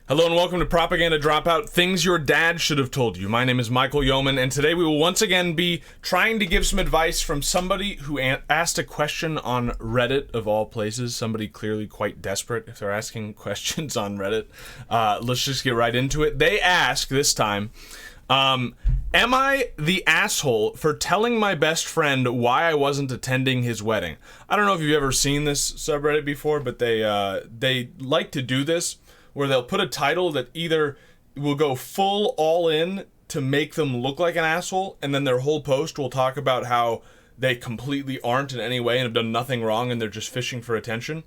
Hello and welcome to Propaganda Dropout, Things Your Dad Should Have Told You. My name is Michael Yeoman, and today we will once again be trying to give some advice from somebody who asked a question on Reddit, of all places. Somebody clearly quite desperate if they're asking questions on Reddit. Let's just get right into it. They ask this time, am I the asshole for telling my best friend why I wasn't attending his wedding? I don't know if you've ever seen this subreddit before, but they like to do this, where they'll put a title that either will go full all in to make them look like an asshole, and then their whole post will talk about how they completely aren't in any way and have done nothing wrong and they're just fishing for attention.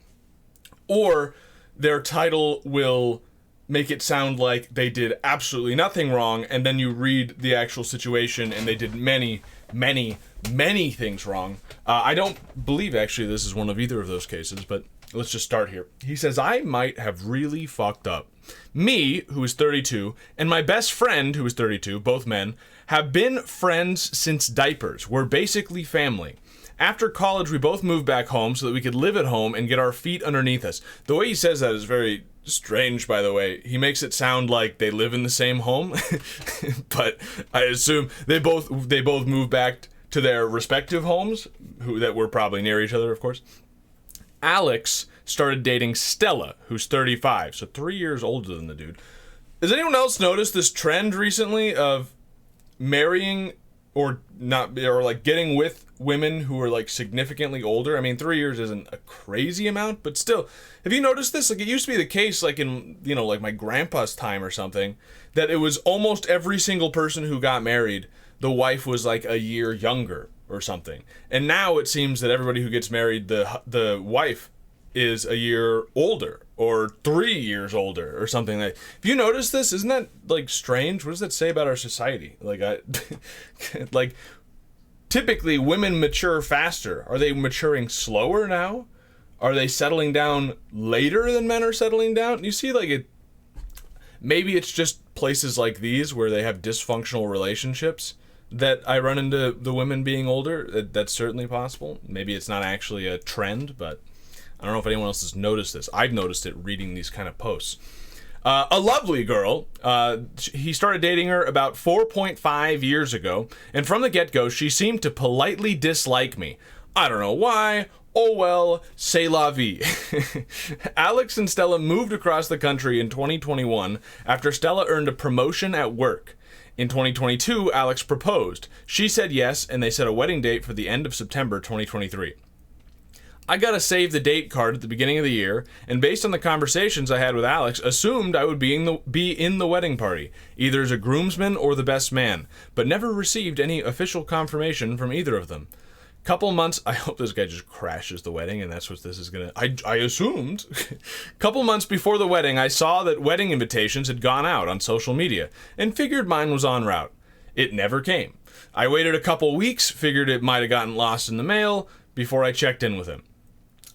Or their title will make it sound like they did absolutely nothing wrong, and then you read the actual situation and they did many things wrong. I don't believe actually this is one of either of those cases, but let's just start here. He says, I might have really fucked up. Me, who is 32, and my best friend, who is 32, both men, have been friends since diapers. We're basically family. After college, we both moved back home so that we could live at home and get our feet underneath us. The way he says that is very strange, by the way. He makes it sound like they live in the same home, but I assume they both moved back to their respective homes, that were probably near each other, of course. Alex started dating Stella, who's 35, so 3 years older than the dude. Has anyone else noticed this trend recently of marrying or not, or like getting with women who are like significantly older? I mean, 3 years isn't a crazy amount, but still, have you noticed this? Like, it used to be the case, like in, you know, like my grandpa's time or something, that it was almost every single person who got married, the wife was like a year younger or something. And now it seems that everybody who gets married, the wife is a year older or 3 years older or something. Like, if you notice this, isn't that like strange? What does that say about our society? Like, like typically women mature faster. Are they maturing slower now? Are they settling down later than men are settling down? You see, like, maybe it's just places like these where they have dysfunctional relationships that I run into the women being older. That's certainly possible. Maybe it's not actually a trend, but I don't know if anyone else has noticed this. I've noticed it reading these kind of posts. A lovely girl. He started dating her about 4.5 years ago, and from the get-go, she seemed to politely dislike me. I don't know why. Oh well, c'est la vie. Alex and Stella moved across the country in 2021 after Stella earned a promotion at work. In 2022, Alex proposed. She said yes, and they set a wedding date for the end of September 2023. I got a save the date card at the beginning of the year, and based on the conversations I had with Alex, assumed I would be in the wedding party, either as a groomsman or the best man, but never received any official confirmation from either of them. Couple months, I hope this guy just crashes the wedding, and that's what this is gonna, I assumed. Couple months before the wedding, I saw that wedding invitations had gone out on social media, and figured mine was en route. It never came. I waited a couple weeks, figured it might have gotten lost in the mail, before I checked in with him.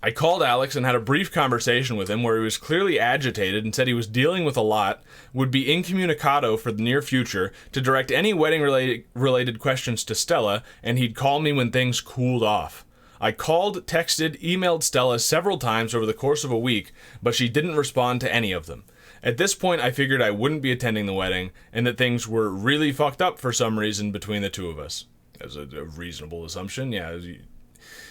I called Alex and had a brief conversation with him where he was clearly agitated and said he was dealing with a lot, would be incommunicado for the near future, to direct any wedding-related questions to Stella, and he'd call me when things cooled off. I called, texted, emailed Stella several times over the course of a week, but she didn't respond to any of them. At this point, I figured I wouldn't be attending the wedding, and that things were really fucked up for some reason between the two of us. That's a reasonable assumption, yeah.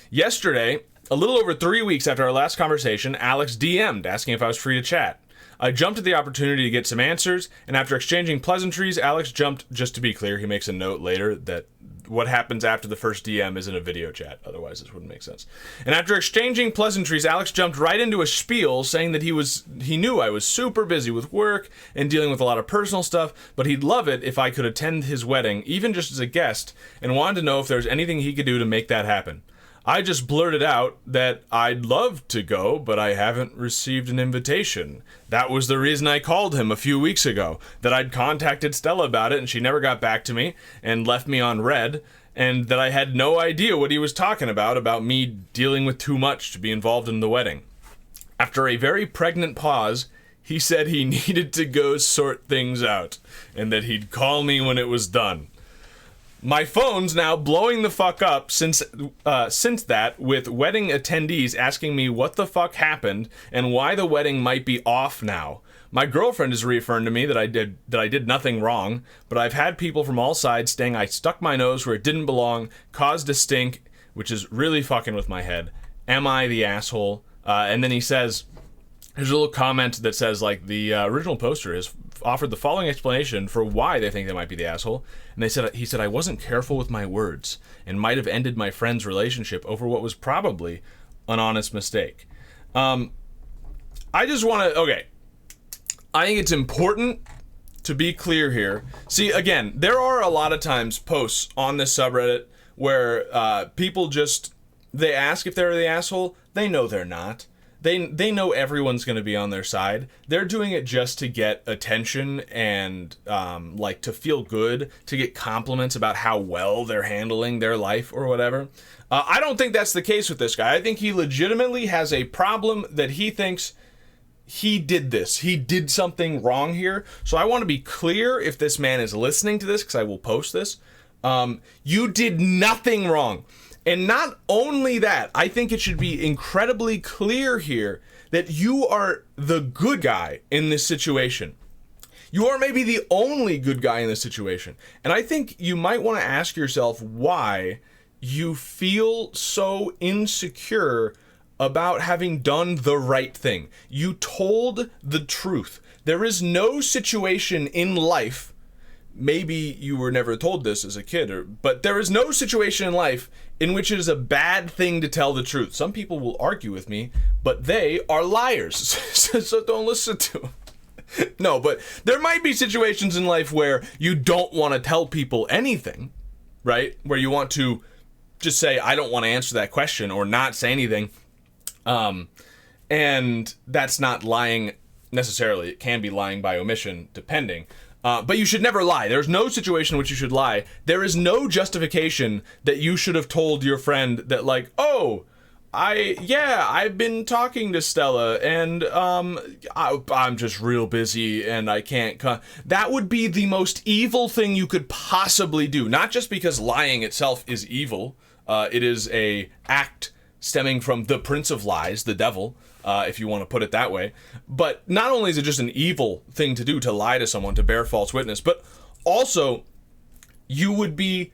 Yesterday, a little over 3 weeks after our last conversation, Alex DM'd asking if I was free to chat. I jumped at the opportunity to get some answers, and after exchanging pleasantries, Alex jumped, just to be clear, he makes a note later that what happens after the first DM isn't a video chat, otherwise this wouldn't make sense. And after exchanging pleasantries, Alex jumped right into a spiel saying that he knew I was super busy with work and dealing with a lot of personal stuff, but he'd love it if I could attend his wedding, even just as a guest, and wanted to know if there's anything he could do to make that happen. I just blurted out that I'd love to go, but I haven't received an invitation. That was the reason I called him a few weeks ago, that I'd contacted Stella about it and she never got back to me and left me on red, and that I had no idea what he was talking about me dealing with too much to be involved in the wedding. After a very pregnant pause, he said he needed to go sort things out and that he'd call me when it was done. My phone's now blowing the fuck up since that, with wedding attendees asking me what the fuck happened and why the wedding might be off now. My girlfriend has reaffirmed to me that I did nothing wrong, but I've had people from all sides saying I stuck my nose where it didn't belong, caused a stink, which is really fucking with my head. Am I the asshole? And then he says, there's a little comment that says, like, the original poster has offered the following explanation for why they think they might be the asshole. And he said, I wasn't careful with my words and might have ended my friend's relationship over what was probably an honest mistake. I just want to, okay. I think it's important to be clear here. See, again, there are a lot of times posts on this subreddit where people just, they ask if they're the asshole. They know they're not. They know everyone's going to be on their side. They're doing it just to get attention and like to feel good, to get compliments about how well they're handling their life or whatever. I don't think that's the case with this guy. I think he legitimately has a problem that he thinks he did this. He did something wrong here. So I want to be clear if this man is listening to this, because I will post this. You did nothing wrong. And not only that, I think it should be incredibly clear here that you are the good guy in this situation. You are maybe the only good guy in this situation. And I think you might want to ask yourself why you feel so insecure about having done the right thing. You told the truth. There is no situation in life, maybe you were never told this as a kid, but there is no situation in life in which it is a bad thing to tell the truth. Some people will argue with me, but they are liars, so don't listen to them. No, but there might be situations in life where you don't want to tell people anything, right? Where you want to just say, I don't want to answer that question, or not say anything. And that's not lying necessarily. It can be lying by omission, depending. But you should never lie. There's no situation in which you should lie. There is no justification that you should have told your friend that, like, oh, I've been talking to Stella and I'm just real busy and I can't come. That would be the most evil thing you could possibly do. Not just because lying itself is evil. It is a act stemming from the prince of lies, the devil, if you want to put it that way. But not only is it just an evil thing to do, to lie to someone, to bear false witness, but also you would be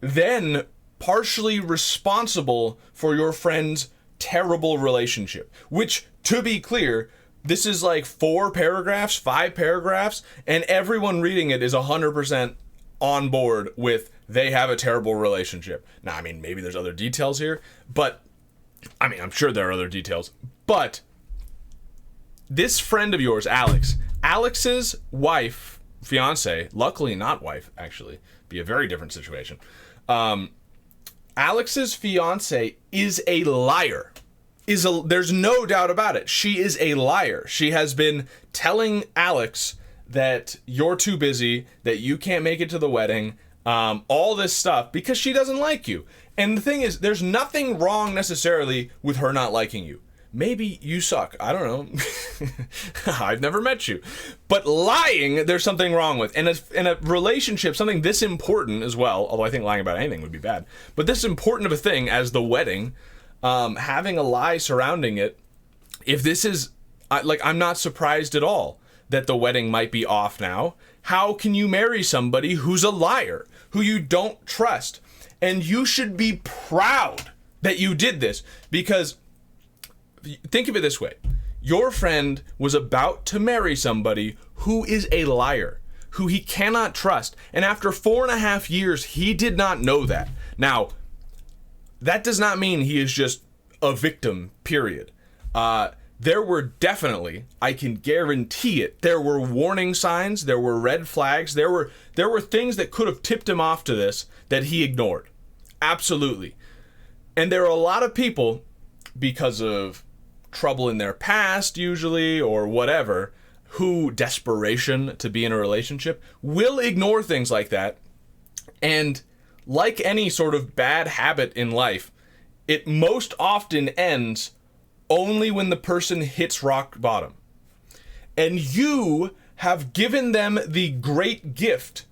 then partially responsible for your friend's terrible relationship. Which, to be clear, this is like 5 paragraphs, and everyone reading it is 100% on board with they have a terrible relationship. Now, I mean, maybe there's other details here, but I mean, I'm sure there are other details, but this friend of yours, Alex's wife, fiance, luckily not wife, actually, be a very different situation. Alex's fiance is a liar. There's no doubt about it. She is a liar. She has been telling Alex that you're too busy, that you can't make it to the wedding, all this stuff, because she doesn't like you. And the thing is, there's nothing wrong necessarily with her not liking you. Maybe you suck. I don't know. I've never met you. But lying, there's something wrong with. And in a relationship, something this important as well, although I think lying about anything would be bad, but this important of a thing as the wedding, having a lie surrounding it, if this is, I'm not surprised at all that the wedding might be off now. How can you marry somebody who's a liar, who you don't trust? And you should be proud that you did this, because think of it this way. Your friend was about to marry somebody who is a liar, who he cannot trust. And after 4.5 years, he did not know that. Now, that does not mean he is just a victim, period. There were definitely, I can guarantee it, there were warning signs, there were red flags, there were things that could have tipped him off to this that he ignored. Absolutely. And there are a lot of people, because of trouble in their past usually, or whatever, who, desperation to be in a relationship, will ignore things like that. And like any sort of bad habit in life, it most often ends only when the person hits rock bottom. And you have given them the great gift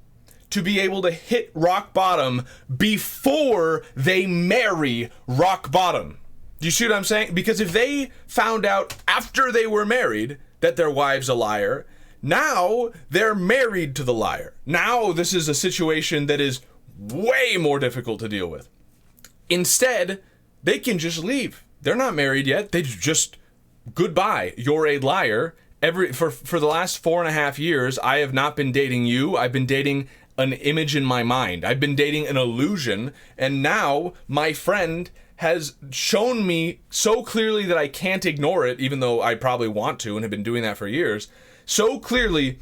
to be able to hit rock bottom before they marry rock bottom. Do you see what I'm saying? Because if they found out after they were married that their wife's a liar, now they're married to the liar. Now this is a situation that is way more difficult to deal with. Instead, they can just leave. They're not married yet. They just, goodbye, you're a liar. For the last 4.5 years, I have not been dating you. I've been dating an image in my mind. I've been dating an illusion, and now my friend has shown me so clearly that I can't ignore it, even though I probably want to and have been doing that for years, so clearly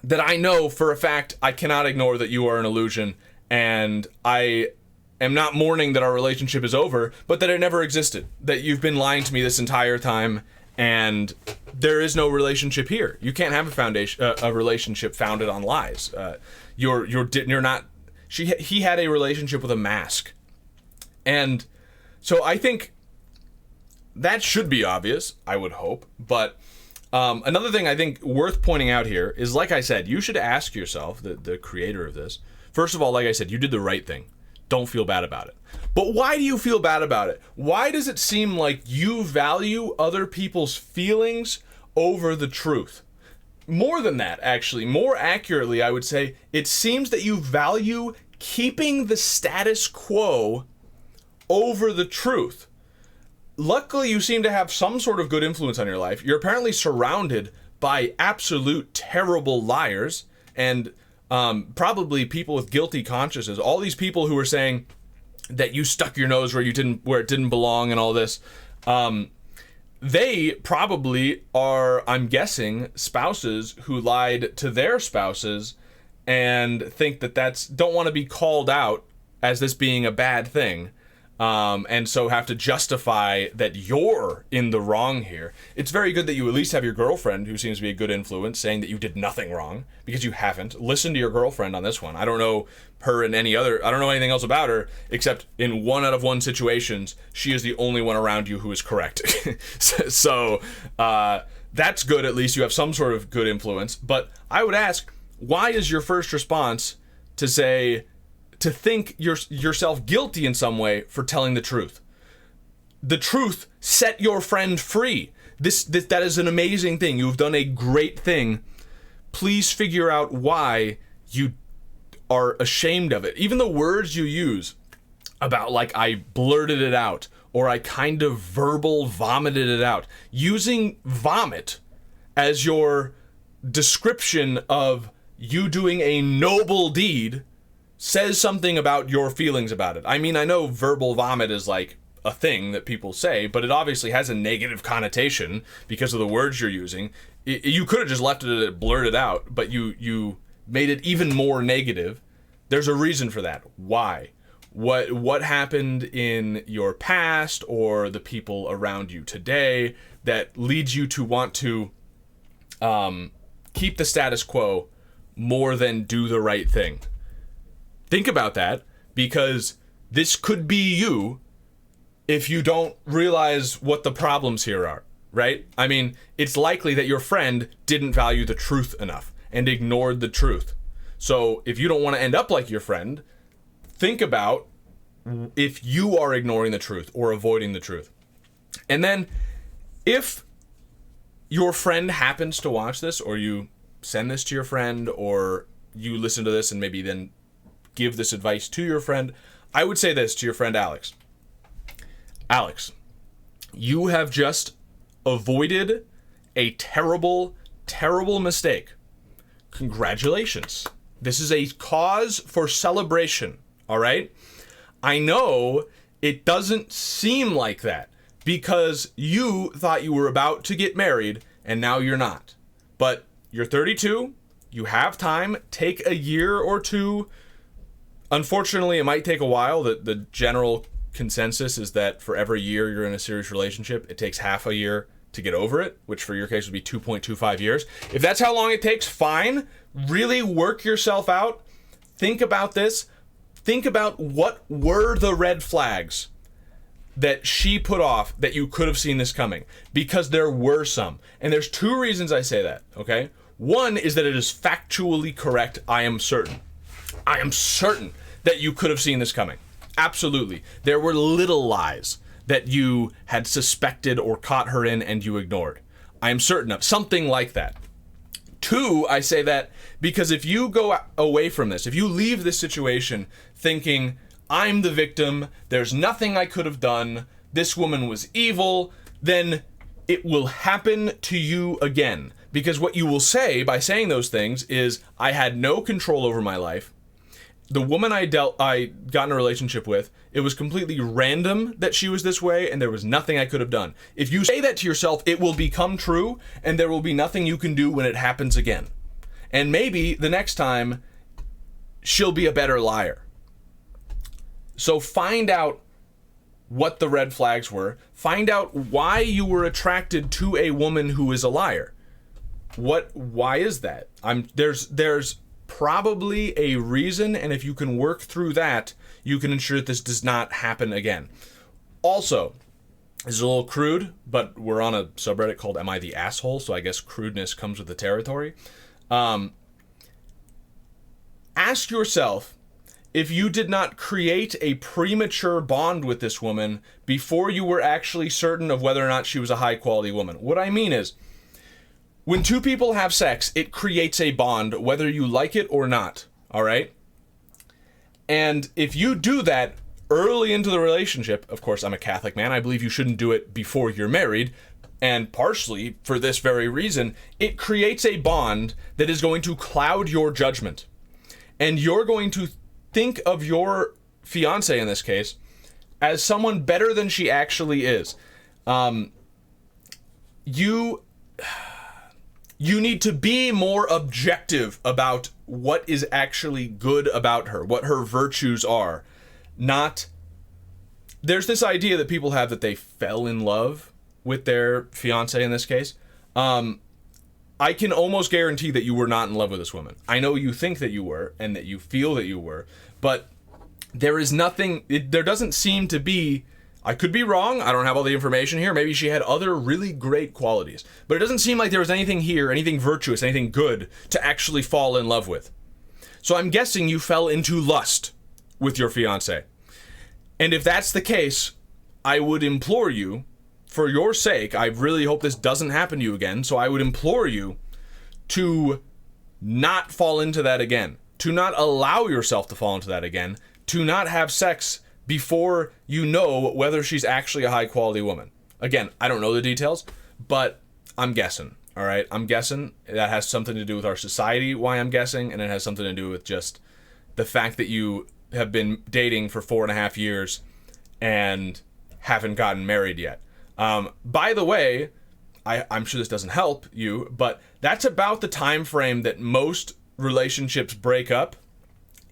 that I know for a fact I cannot ignore that you are an illusion, and I am not mourning that our relationship is over, but that it never existed, that you've been lying to me this entire time, and there is no relationship here. You can't have a relationship founded on lies. You're not. He had a relationship with a mask, and so I think that should be obvious. I would hope, but another thing I think worth pointing out here is, like I said, you should ask yourself, the creator of this. First of all, like I said, you did the right thing. Don't feel bad about it. But why do you feel bad about it? Why does it seem like you value other people's feelings over the truth? More than that, actually, more accurately, I would say, it seems that you value keeping the status quo over the truth. Luckily, you seem to have some sort of good influence on your life. You're apparently surrounded by absolute terrible liars and probably people with guilty consciences. All these people who are saying that you stuck your nose where it didn't belong and all this. They probably are, I'm guessing, spouses who lied to their spouses and think that don't want to be called out as this being a bad thing. And so have to justify that you're in the wrong here. It's very good that you at least have your girlfriend, who seems to be a good influence, saying that you did nothing wrong, because you haven't. Listen to your girlfriend on this one. I don't know her in any other, I don't know anything else about her, except in 1 out of 1 situations, she is the only one around you who is correct. So that's good, at least you have some sort of good influence. But I would ask, why is your first response to think yourself guilty in some way for telling the truth? The truth set your friend free. That is an amazing thing. You've done a great thing. Please figure out why you are ashamed of it. Even the words you use about, like, I blurted it out, or I kind of verbal vomited it out. Using vomit as your description of you doing a noble deed says something about your feelings about it. I mean, I know verbal vomit is like a thing that people say, but it obviously has a negative connotation because of the words you're using. You could have just left it at blurted out, but you made it even more negative. There's a reason for that. Why? What happened in your past or the people around you today that leads you to want to keep the status quo more than do the right thing? Think about that, because this could be you if you don't realize what the problems here are, right? I mean, it's likely that your friend didn't value the truth enough and ignored the truth. So if you don't want to end up like your friend, think about if you are ignoring the truth or avoiding the truth. And then if your friend happens to watch this, or you send this to your friend, or you listen to this and maybe then give this advice to your friend, I would say this to your friend Alex. Alex, you have just avoided a terrible, terrible mistake. Congratulations. This is a cause for celebration, all right? I know it doesn't seem like that because you thought you were about to get married and now you're not. But you're 32, you have time, take a year or two. Unfortunately, it might take a while. The general consensus is that for every year you're in a serious relationship, it takes half a year to get over it, which for your case would be 2.25 years. If that's how long it takes, fine. Really work yourself out. Think about this. Think about what were the red flags that she put off that you could have seen this coming, because there were some. And there's 2 reasons I say that, okay? One is that it is factually correct, I am certain. I am certain that you could have seen this coming. Absolutely. There were little lies that you had suspected or caught her in and you ignored. I am certain of something like that. 2, I say that because if you go away from this, if you leave this situation thinking, I'm the victim, there's nothing I could have done, this woman was evil, then it will happen to you again. Because what you will say by saying those things is, I had no control over my life. The woman I got in a relationship with, it was completely random that she was this way, and there was nothing I could have done. If you say that to yourself, it will become true, and there will be nothing you can do when it happens again. And maybe the next time, she'll be a better liar. So find out what the red flags were. Find out why you were attracted to a woman who is a liar. Why is that? There's probably a reason, and if you can work through that, you can ensure that this does not happen again. Also, this is a little crude, but we're on a subreddit called Am I the Asshole? So I guess crudeness comes with the territory. Ask yourself if you did not create a premature bond with this woman before you were actually certain of whether or not she was a high quality woman. What I mean is, when two people have sex, it creates a bond, whether you like it or not, all right? And if you do that early into the relationship, of course, I'm a Catholic man, I believe you shouldn't do it before you're married, and partially for this very reason, it creates a bond that is going to cloud your judgment. And you're going to think of your fiance, in this case, as someone better than she actually is. You need to be more objective about what is actually good about her, what her virtues are. There's this idea that people have that they fell in love with their fiance in this case. I can almost guarantee that you were not in love with this woman. I know you think that you were and that you feel that you were, but there doesn't seem to be, I could be wrong, I don't have all the information here, maybe she had other really great qualities, but it doesn't seem like there was anything here, anything virtuous, anything good to actually fall in love with. So I'm guessing you fell into lust with your fiance. And if that's the case, I would implore you, for your sake, I really hope this doesn't happen to you again, so I would implore you to not fall into that again, to not allow yourself to fall into that again, to not have sex before you know whether she's actually a high quality woman. Again, I don't know the details, but I'm guessing, all right? I'm guessing that has something to do with our society, why I'm guessing, and it has something to do with just the fact that you have been dating for 4.5 years and haven't gotten married yet. By the way, I'm sure this doesn't help you, but that's about the time frame that most relationships break up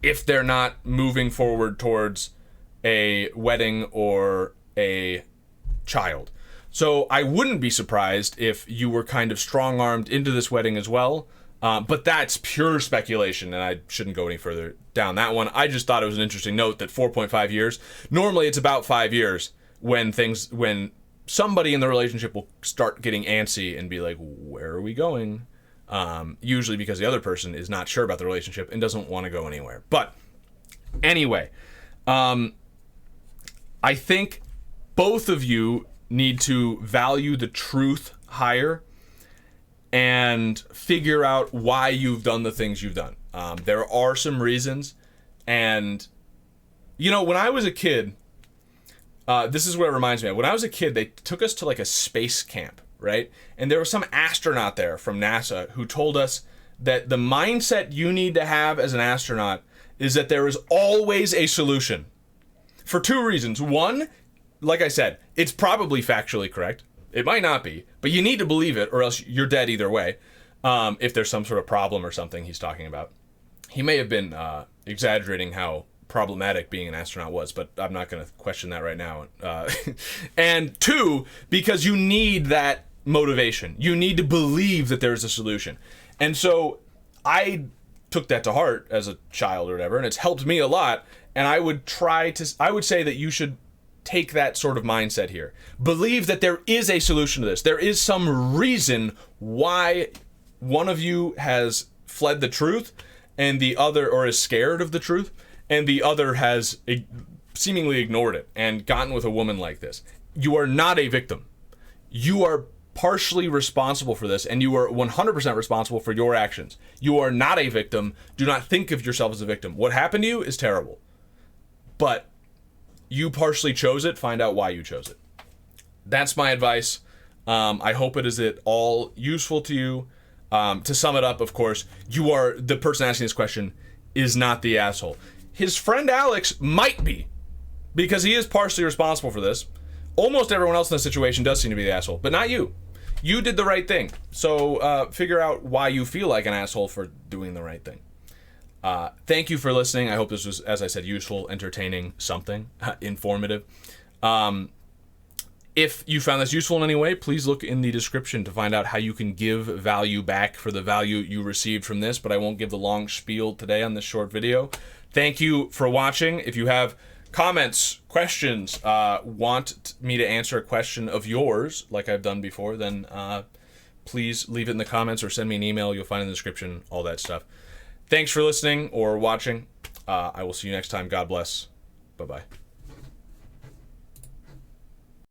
if they're not moving forward towards a wedding or a child. So I wouldn't be surprised if you were kind of strong-armed into this wedding as well, but that's pure speculation, and I shouldn't go any further down that one. I just thought it was an interesting note that 4.5 years, normally it's about 5 years when somebody in the relationship will start getting antsy and be like, where are we going? Usually because the other person is not sure about the relationship and doesn't want to go anywhere. But anyway, I think both of you need to value the truth higher and figure out why you've done the things you've done. There are some reasons. And, when I was a kid, this is what it reminds me of. When I was a kid, they took us to like a space camp, right? And there was some astronaut there from NASA who told us that the mindset you need to have as an astronaut is that there is always a solution. For 2 reasons. One, like I said, it's probably factually correct. It might not be, but you need to believe it or else you're dead either way. If there's some sort of problem or something he's talking about. He may have been exaggerating how problematic being an astronaut was, but I'm not going to question that right now. And 2, because you need that motivation. You need to believe that there's a solution. And so I took that to heart as a child or whatever, and it's helped me a lot. And I would say that you should take that sort of mindset here. Believe that there is a solution to this. There is some reason why one of you has fled the truth, and the other, or is scared of the truth, and the other has seemingly ignored it and gotten with a woman like this. You are not a victim. You are partially responsible for this, and you are 100% responsible for your actions. You are not a victim. Do not think of yourself as a victim. What happened to you is terrible, but you partially chose it. Find out why you chose it. That's my advice. I hope it is at all useful to you. To sum it up, of course, you are the person asking this question is not the asshole. His friend Alex might be, because he is partially responsible for this. Almost everyone else in the situation does seem to be the asshole, but not you. You did the right thing. So figure out why you feel like an asshole for doing the right thing. Thank you for listening. I hope this was, as I said, useful, entertaining, something, informative. If you found this useful in any way, please look in the description to find out how you can give value back for the value you received from this, but I won't give the long spiel today on this short video. Thank you for watching. If you have comments, questions, want me to answer a question of yours, like I've done before, then please leave it in the comments or send me an email. You'll find it in the description, all that stuff. Thanks for listening or watching. I will see you next time. God bless. Bye-bye.